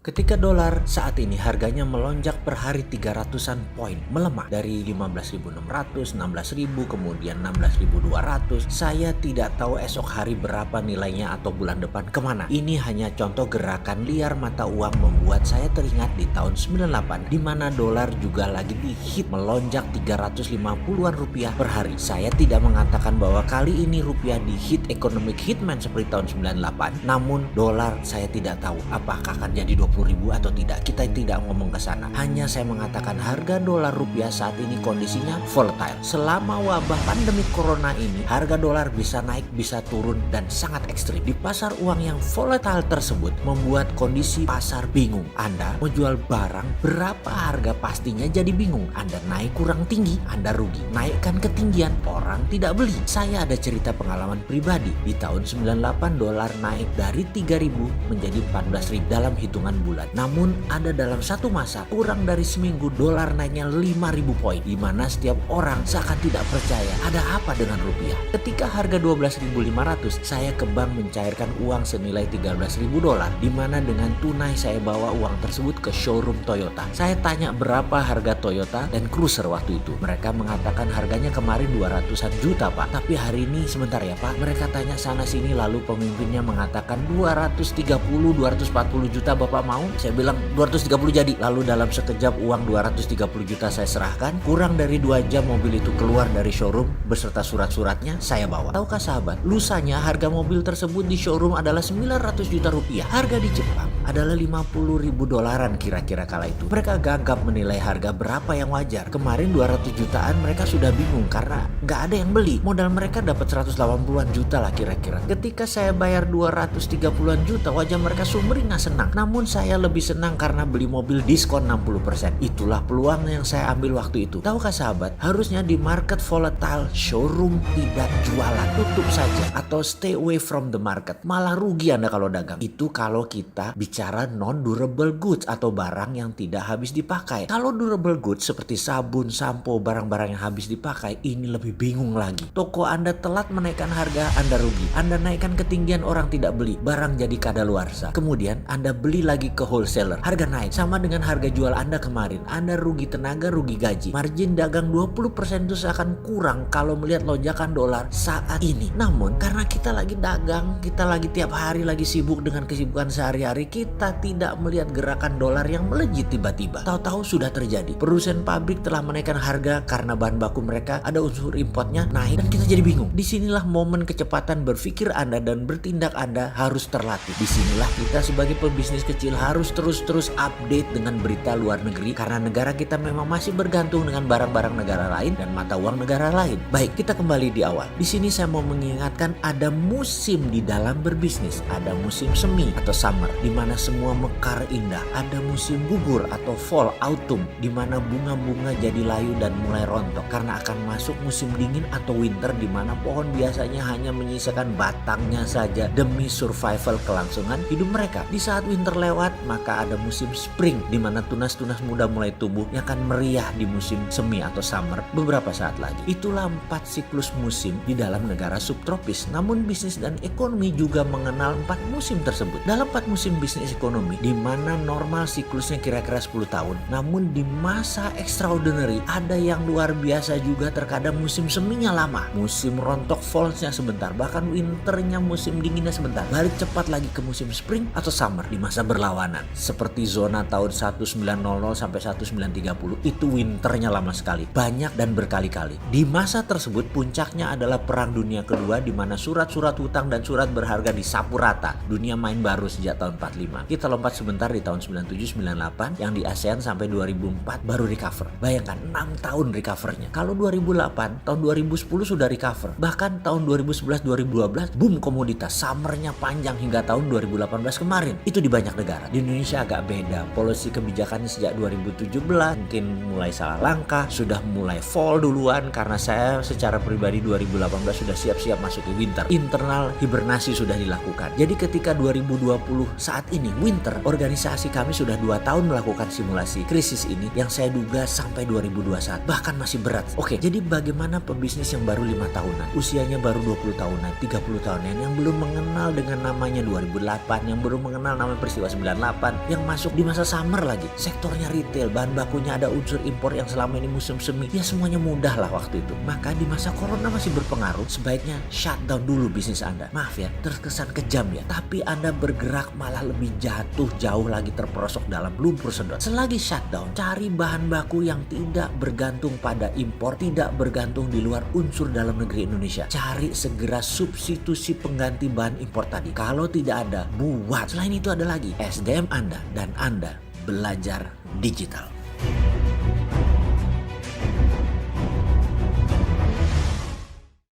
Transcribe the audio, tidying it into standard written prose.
Ketika dolar saat ini harganya melonjak per hari 300-an poin, melemah dari 15.600, 16.000, kemudian 16.200. Saya tidak tahu esok hari berapa nilainya atau bulan depan kemana. Ini hanya contoh gerakan liar mata uang membuat saya teringat di tahun 98 di mana dolar juga lagi dihit melonjak 350-an rupiah per hari. Saya tidak mengatakan bahwa kali ini rupiah dihit economic hitman seperti tahun 98, namun dolar saya tidak tahu apakah akan jadi 20.000 atau tidak. Kita tidak ngomong ke sana. Hanya saya mengatakan harga dolar rupiah saat ini kondisinya volatile. Selama wabah pandemi corona ini, harga dolar bisa naik, bisa turun, dan sangat ekstrim. Di pasar uang yang volatile tersebut membuat kondisi pasar bingung. Anda mau jual barang berapa harga pastinya jadi bingung. Anda naik kurang tinggi, Anda rugi. Naikkan ketinggian, orang tidak beli. Saya ada cerita pengalaman pribadi. Di tahun 98 dolar naik dari 3.000 menjadi 14.000 dalam hitungan bulan. Namun ada dalam satu masa kurang dari seminggu dolar naiknya 5.000 poin, di mana setiap orang seakan tidak percaya ada apa dengan rupiah. Ketika harga 12.500, saya ke bank mencairkan uang senilai 13.000 dolar, di mana dengan tunai saya bawa uang tersebut ke showroom Toyota. Saya tanya berapa harga Toyota dan Cruiser waktu itu. Mereka mengatakan harganya kemarin 200-an juta pak, tapi hari ini sebentar ya pak. Mereka tanya sana sini, lalu pemimpinnya mengatakan 230-240 juta bapak mau? Saya bilang 230 jadi. Lalu dalam sekejap uang 230 juta saya serahkan. Kurang dari 2 jam mobil itu keluar dari showroom beserta surat-suratnya saya bawa. Tahukah sahabat, lusanya harga mobil tersebut di showroom adalah 900 juta rupiah. Harga di Jepang adalah 50.000 dolaran kira-kira kala itu. Mereka gagap menilai harga berapa yang wajar. Kemarin 200 jutaan mereka sudah bingung karena nggak ada yang beli. Modal mereka dapat 180-an juta lah kira-kira. Ketika saya bayar 230-an juta, wajah mereka sumringah senang. Namun saya lebih senang karena beli mobil diskon 60%. Itulah peluang yang saya ambil waktu itu. Tahukah sahabat, harusnya di market volatile showroom tidak jualan, tutup saja atau stay away from the market. Malah rugi Anda kalau dagang. Itu kalau kita bicara non-durable goods atau barang yang tidak habis dipakai. Kalau durable goods seperti sabun, sampo, barang-barang yang habis dipakai, ini lebih bingung lagi. Toko Anda telat menaikkan harga, Anda rugi. Anda naikkan ketinggian, orang tidak beli. Barang jadi kadaluarsa. Kemudian Anda beli lagi ke wholesaler, harga naik sama dengan harga jual Anda kemarin. Anda rugi tenaga, rugi gaji. Margin dagang 20% itu akan kurang kalau melihat lonjakan dolar saat ini. Namun karena kita lagi dagang, kita lagi tiap hari lagi sibuk dengan kesibukan sehari-hari, kita tidak melihat gerakan dolar yang melejit tiba-tiba. Tahu-tahu sudah terjadi. Perusahaan pabrik telah menaikkan harga karena bahan baku mereka ada unsur importnya naik dan kita jadi bingung. Disinilah momen kecepatan berpikir Anda dan bertindak Anda harus terlatih. Disinilah kita sebagai pebisnis kecil harus terus update dengan berita luar negeri karena negara kita memang masih bergantung dengan barang-barang negara lain dan mata uang negara lain. Baik, kita kembali di awal. Di sini saya mau mengingatkan ada musim di dalam berbisnis. Ada musim semi atau summer di mana semua mekar indah. Ada musim gugur atau fall, autumn di mana bunga-bunga jadi layu dan mulai rontok karena akan masuk musim dingin atau winter di mana pohon biasanya hanya menyisakan batangnya saja demi survival kelangsungan hidup mereka. Di saat winter lewat, maka ada musim spring di mana tunas-tunas muda mulai tumbuh yang akan meriah di musim semi atau summer beberapa saat lagi. Itulah 4 siklus musim di dalam negara subtropis. Namun bisnis dan ekonomi juga mengenal 4 musim tersebut. Dalam 4 musim bisnis ekonomi di mana normal siklusnya kira-kira 10 tahun. Namun di masa extraordinary ada yang luar biasa juga, terkadang musim seminya lama. Musim rontok fallsnya sebentar, bahkan winternya musim dinginnya sebentar. Balik cepat lagi ke musim spring atau summer di masa berlawanan. Seperti zona tahun 1900 sampai 1930 itu winternya lama sekali, banyak dan berkali-kali. Di masa tersebut puncaknya adalah Perang Dunia Kedua di mana surat-surat hutang dan surat berharga disapu rata. Dunia main baru sejak tahun 45. Kita lompat sebentar di tahun 97-98 yang di ASEAN sampai 2004 baru recover. Bayangkan 6 tahun recovernya. Kalau 2008, tahun 2010 sudah recover. Bahkan tahun 2011-2012 boom komoditas, summernya panjang hingga tahun 2018 kemarin. Itu di banyak negara. Di Indonesia agak beda. Polisi kebijakannya sejak 2017 mungkin mulai salah langkah, sudah mulai fall duluan karena saya secara pribadi 2018 sudah siap-siap masuk ke winter. Internal hibernasi sudah dilakukan. Jadi ketika 2020 saat ini ini, winter, organisasi kami sudah 2 tahun melakukan simulasi krisis ini yang saya duga sampai 2021. Bahkan masih berat. Oke, jadi bagaimana pebisnis yang baru 5 tahunan, usianya baru 20 tahunan, 30 tahunan, yang belum mengenal dengan namanya 2008, yang belum mengenal namanya peristiwa 98, yang masuk di masa summer lagi. Sektornya retail, bahan bakunya ada unsur impor yang selama ini musim semi. Ya semuanya mudah lah waktu itu. Maka di masa corona masih berpengaruh, sebaiknya shutdown dulu bisnis Anda. Maaf ya, terkesan kejam ya. Tapi Anda bergerak malah lebih jauh lagi terperosok dalam lumpur sedot. Selagi shutdown, cari bahan baku yang tidak bergantung pada impor, tidak bergantung di luar unsur dalam negeri Indonesia. Cari segera substitusi pengganti bahan impor tadi. Kalau tidak ada, buat. Selain itu ada lagi SDM Anda dan Anda belajar digital.